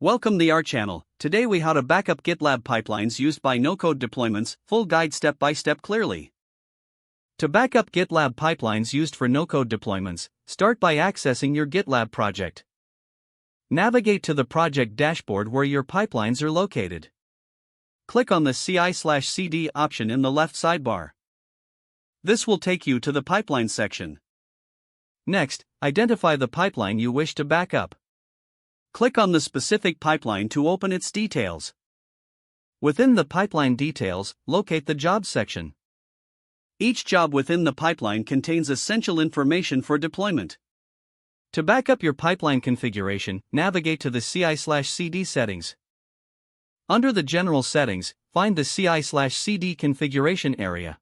Welcome to our channel. Today we how to backup GitLab pipelines used by no-code deployments, full guide step-by-step clearly. To backup GitLab pipelines used for no-code deployments, start by accessing your GitLab project. Navigate to the project dashboard where your pipelines are located. Click on the CI/CD option in the left sidebar. This will take you to the pipeline section. Next, identify the pipeline you wish to backup. Click on the specific pipeline to open its details. Within the pipeline details, locate the Jobs section. Each job within the pipeline contains essential information for deployment. To backup your pipeline configuration, navigate to the CI/CD settings. Under the General Settings, find the CI/CD configuration area.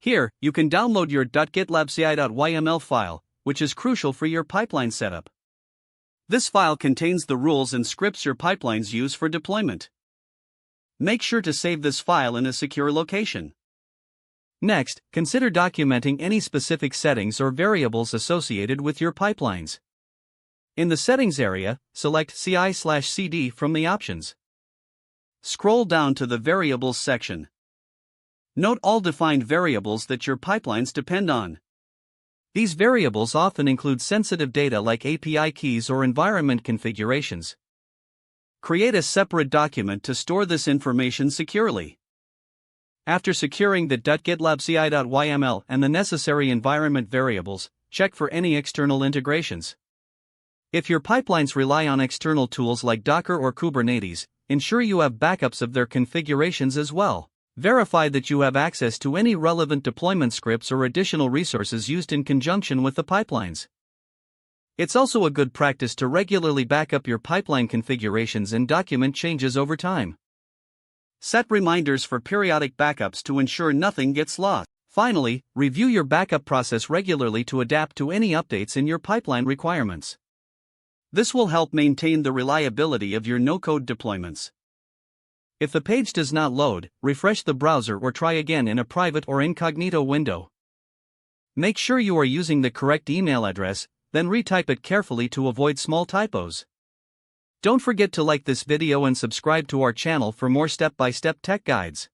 Here, you can download your .gitlabci.yml file, which is crucial for your pipeline setup. This file contains the rules and scripts your pipelines use for deployment. Make sure to save this file in a secure location. Next, consider documenting any specific settings or variables associated with your pipelines. In the Settings area, select CI/CD from the options. Scroll down to the Variables section. Note all defined variables that your pipelines depend on. These variables often include sensitive data like API keys or environment configurations. Create a separate document to store this information securely. After securing the .gitlabci.yml and the necessary environment variables, check for any external integrations. If your pipelines rely on external tools like Docker or Kubernetes, ensure you have backups of their configurations as well. Verify that you have access to any relevant deployment scripts or additional resources used in conjunction with the pipelines. It's also a good practice to regularly backup your pipeline configurations and document changes over time. Set reminders for periodic backups to ensure nothing gets lost. Finally, review your backup process regularly to adapt to any updates in your pipeline requirements. This will help maintain the reliability of your no-code deployments. If the page does not load, refresh the browser or try again in a private or incognito window. Make sure you are using the correct email address, then retype it carefully to avoid small typos. Don't forget to like this video and subscribe to our channel for more step-by-step tech guides.